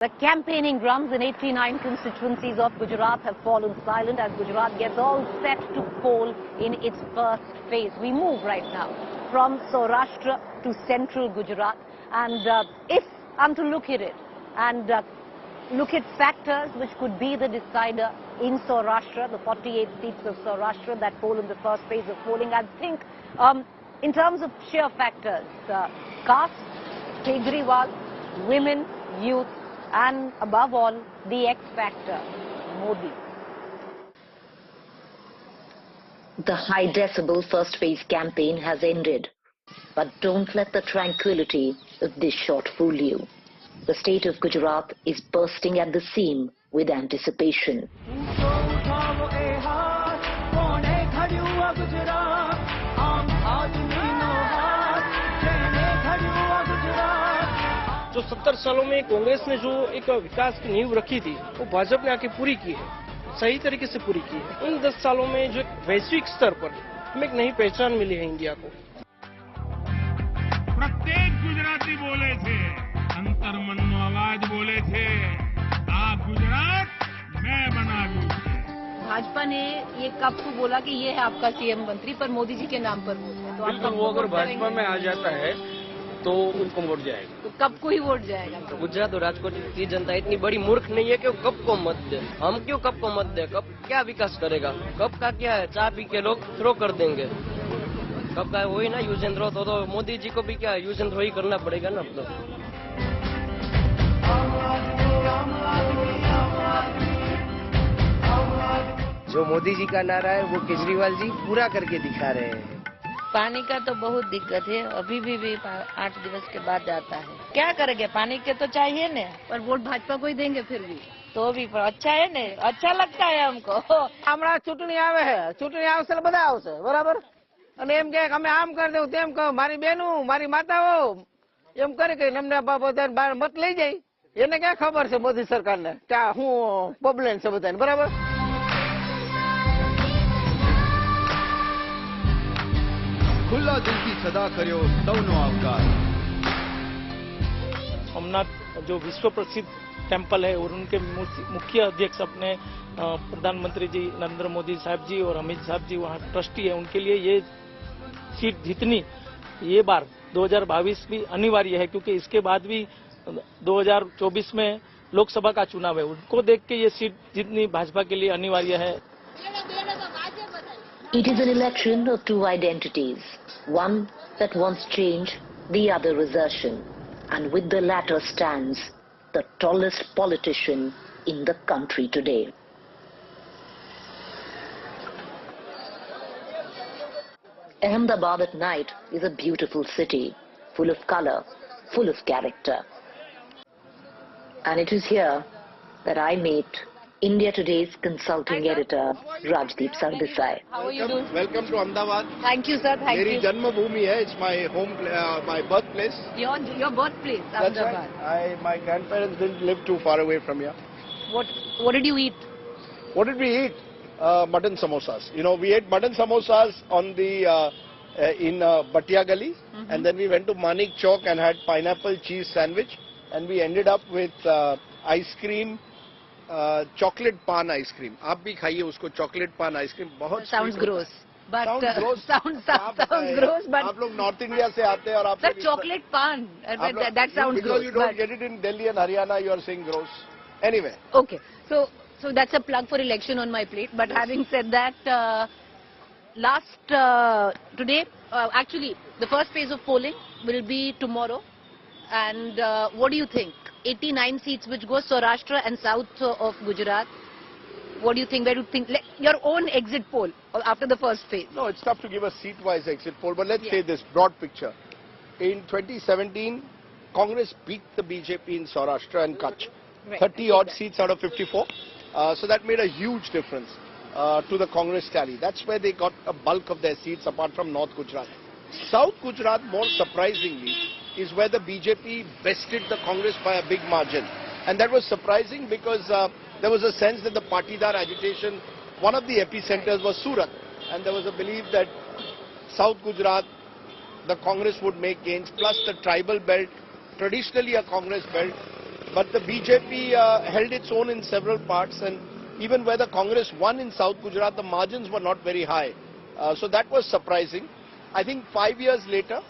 The campaigning drums in 89 constituencies of Gujarat have fallen silent as Gujarat gets all set to poll in its first phase. We move right now from Saurashtra to central Gujarat, and if I'm to look at it and look at factors which could be the decider in Saurashtra, the 48 seats of Saurashtra that poll in the first phase of polling, I think in terms of sheer factors, caste, Kejriwal, women, youth, and above all, the X factor, Modi. The high decibel first phase campaign has ended, but don't let the tranquility of this shot fool you. The state of Gujarat is bursting at the seam with anticipation. जो 70 सालों में कांग्रेस ने जो एक विकास की नींव रखी थी वो भाजपा ने आके पूरी की है, सही तरीके से पूरी की है। इन 10 सालों में जो वैश्विक स्तर पर हमें एक नई पहचान मिली है इंडिया को। प्रत्येक गुजराती बोले थे, अंतर्मन में आवाज बोले थे, आप गुजरात मैं बना दूं। भाजपा ने ये कब को बोला कि ये है आपका सीएम मंत्री, पर मोदी जी के नाम पर बोला। तो बिल्कुल, वो अगर भाजपा में आ जाता है तो उनको वोट जाएगा। तो कब को ही वोट जाएगा? तो गुजरात और राजकोट की जनता इतनी बड़ी मूर्ख नहीं है कि वो कब को मत दे। हम क्यों कब को मत दे? कब क्या विकास करेगा? कब का क्या है? चाय पी के लोग थ्रो कर देंगे। कब का वही ना यूज एंड थ्रो, तो मोदी जी को भी क्या यूज एंड थ्रो ही करना पड़ेगा ना। अब जो मोदी जी का नारा है वो केजरीवाल जी पूरा करके दिखा रहे हैं। पानी का तो बहुत दिक्कत है, अभी भी 8 दिवस के बाद आता है। क्या करेंगे, पानी के तो चाहिए न, पर वोट भाजपा को ही देंगे फिर भी। तो भी अच्छा है न, अच्छा लगता है हमको। हमारा चूंटनी आवे है, चूंटनी आवશે બધા આવશે, બરાબર? અને એમ કે અમે આમ કરી દઉં તેમ કહો, મારી બહેનો મારી માતાઓ એમ કરે કે એમને બધાને બહાર મત લઈ જાય, એને ક્યાં ખબર છે મોદી સરકારને કે હું પ્રોબ્લેમ છે બધાને, બરાબર? खुला दिल की सदा करो सौनो आवकार। सोमनाथ जो विश्व प्रसिद्ध टेम्पल है और उनके मुख्य अध्यक्ष अपने प्रधानमंत्री जी नरेंद्र मोदी साहब जी और अमित साहब जी वहाँ ट्रस्टी है, उनके लिए ये सीट जीतनी ये बार 2022 भी अनिवार्य है, क्योंकि इसके बाद भी 2024 में लोकसभा का चुनाव है। उनको देख के ये सीट जीतनी भाजपा के लिए अनिवार्य है। It is an election of two identities, one that wants change, the other assertion, and with the latter stands the tallest politician in the country today. Ahmedabad at night is a beautiful city, full of color, full of character. And it is here that I meet India Today's consulting editor, Rajdeep Sardesai. How are you doing? Welcome to Ahmedabad. Thank you, sir. Thank Meri you. Janma Bhoomi hai. It's my home, my birthplace. Your birthplace, That's Ahmedabad. right. My grandparents didn't live too far away from here. What did you eat? What did we eat? Mutton samosas. You know, we ate mutton samosas on the in Bhatia Gali, and then we went to Manik Chowk and had pineapple cheese sandwich, and we ended up with ice cream. Chocolate पान ice cream. आप भी खाइए उसको, chocolate पान ice cream बहुत Sounds gross. But sounds gross. But आप लोग north India से आते हैं और आप sir, chocolate pan. That sounds gross. Because you don't get it in Delhi and Haryana, you are saying gross. Anyway. Okay. So that's a plug for election on my plate. But having said that, today, actually, the first phase of polling will be tomorrow. And what do you think? 89 seats which go Saurashtra and south of Gujarat. What do you think? Where do you think? Your own exit poll after the first phase. No, it's tough to give a seat-wise exit poll, but let's say this broad picture. In 2017, Congress beat the BJP in Saurashtra and Kutch. Right. 30-odd seats out of 54. So that made a huge difference to the Congress tally. That's where they got a bulk of their seats apart from North Gujarat. South Gujarat, more surprisingly, is where the BJP bested the Congress by a big margin. And that was surprising because there was a sense that the Patidar agitation, one of the epicenters was Surat. And there was a belief that South Gujarat, the Congress would make gains, plus the tribal belt, traditionally a Congress belt, but the BJP held its own in several parts, and even where the Congress won in South Gujarat, the margins were not very high. So that was surprising. I think 5 years later,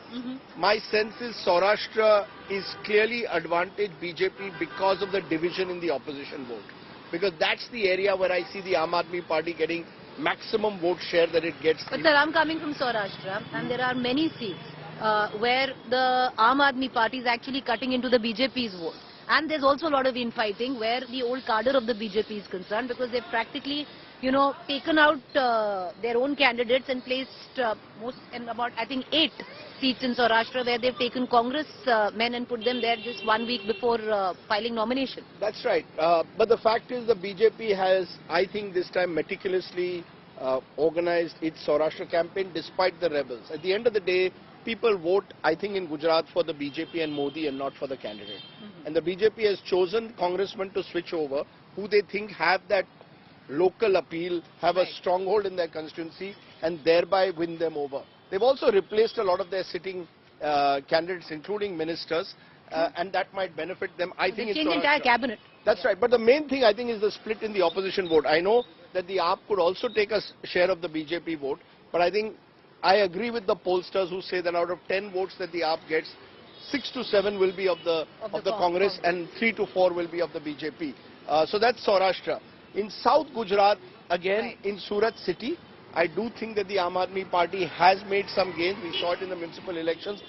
my sense is Saurashtra is clearly advantaged BJP because of the division in the opposition vote. Because that's the area where I see the Aam Aadmi Party getting maximum vote share that it gets. But sir, I'm coming from Saurashtra, and there are many seats where the Aam Aadmi Party is actually cutting into the BJP's vote. And there's also a lot of infighting where the old cadre of the BJP is concerned, because they've practically, you know, taken out their own candidates and placed most, and about, I think, 8 seats in Saurashtra where they've taken Congress men and put them there just 1 week before filing nomination. That's right. But the fact is the BJP has, I think, this time meticulously organized its Saurashtra campaign despite the rebels. At the end of the day, people vote, I think, in Gujarat for the BJP and Modi and not for the candidate. And the BJP has chosen congressmen to switch over who they think have that local appeal, have a stronghold in their constituency, and thereby win them over. They've also replaced a lot of their sitting candidates, including ministers, and that might benefit them. I think they changed the entire cabinet. That's right. But the main thing, I think, is the split in the opposition vote. I know that the AAP could also take a share of the BJP vote, but I think I agree with the pollsters who say that out of 10 votes that the AAP gets, 6 to 7 will be of the Congress and 3 to 4 will be of the BJP. So that's Saurashtra. In South Gujarat, again, in Surat city, I do think that the Aam Aadmi Party has made some gains. We saw it in the municipal elections.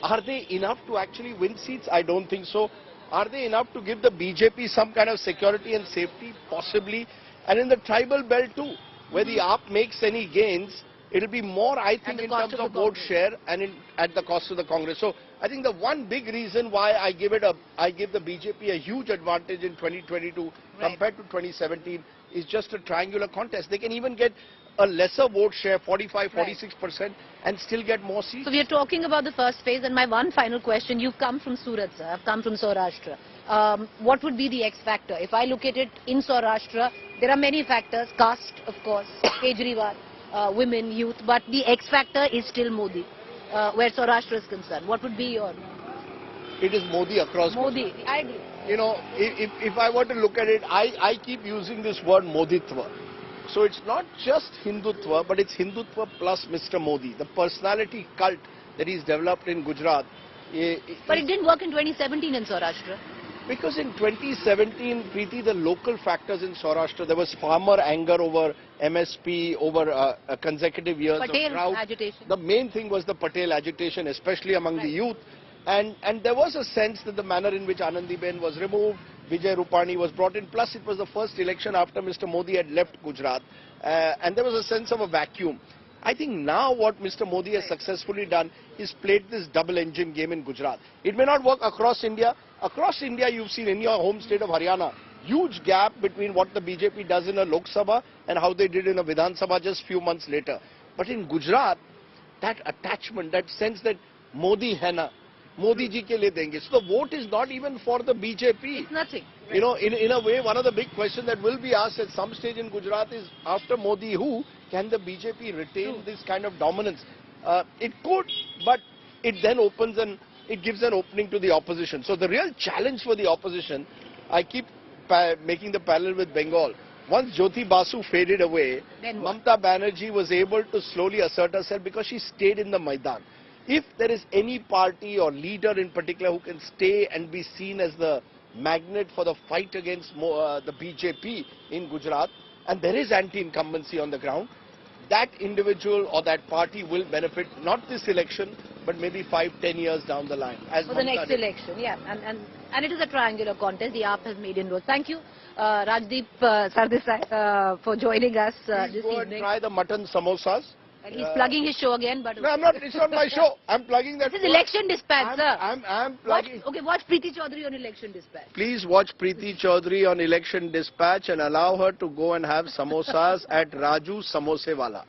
Are they enough to actually win seats? I don't think so. Are they enough to give the BJP some kind of security and safety? Possibly. And in the tribal belt too, where the AAP makes any gains, it will be more, I think, in terms of vote share and at the cost of the Congress. So I think the one big reason why I give the BJP a huge advantage in 2022 compared to 2017 is just a triangular contest. They can even get a lesser vote share, 45, 46%, and still get more seats. So we are talking about the first phase, and my one final question, you've come from Surat, sir, I've come from Saurashtra. What would be the X factor? If I look at it in Saurashtra, there are many factors, caste, of course, Kejriwal, women, youth, but the X factor is still Modi, where Saurashtra is concerned. What would be your? It is Modi across. Modi, I agree. You know, if I were to look at it, I keep using this word Moditva. So it's not just Hindutva, but it's Hindutva plus Mr. Modi, the personality cult that he's developed in Gujarat. But it didn't work in 2017 in Saurashtra. Because in 2017, Preeti, the local factors in Saurashtra, there was farmer anger over MSP, over consecutive years Patel of drought. agitation. The main thing was the Patel agitation, especially among the youth. And there was a sense that the manner in which Anandiben was removed, Vijay Rupani was brought in, plus it was the first election after Mr. Modi had left Gujarat. And there was a sense of a vacuum. I think now what Mr. Modi has successfully done is played this double-engine game in Gujarat. It may not work across India. Across India, you've seen in your home state of Haryana, huge gap between what the BJP does in a Lok Sabha and how they did in a Vidhan Sabha just few months later. But in Gujarat, that attachment, that sense that Modi hai na, Modi ji ke liye denge. So the vote is not even for the BJP. It's nothing. You know, in a way, one of the big questions that will be asked at some stage in Gujarat is, after Modi, who can the BJP retain this kind of dominance? It could, but it then opens and it gives an opening to the opposition. So the real challenge for the opposition, I keep making the parallel with Bengal. Once Jyoti Basu faded away, Mamata Banerjee was able to slowly assert herself because she stayed in the Maidan. If there is any party or leader in particular who can stay and be seen as the magnet for the fight against the BJP in Gujarat, and there is anti-incumbency on the ground, that individual or that party will benefit not this election, but maybe 5-10 years down the line. As for the next election, yeah. And it is a triangular contest. The AAP has made inroads. Thank you, Rajdeep Sardesai, for joining us this Please go evening. and try the mutton samosas. And he's plugging his show again, but No, I'm not. It's not my show. I'm plugging that. This is Election Dispatch, sir. I'm plugging. Watch Preeti Choudhry on Election Dispatch. Please watch Preeti Choudhry on Election Dispatch and allow her to go and have samosas at Raju Samosewala.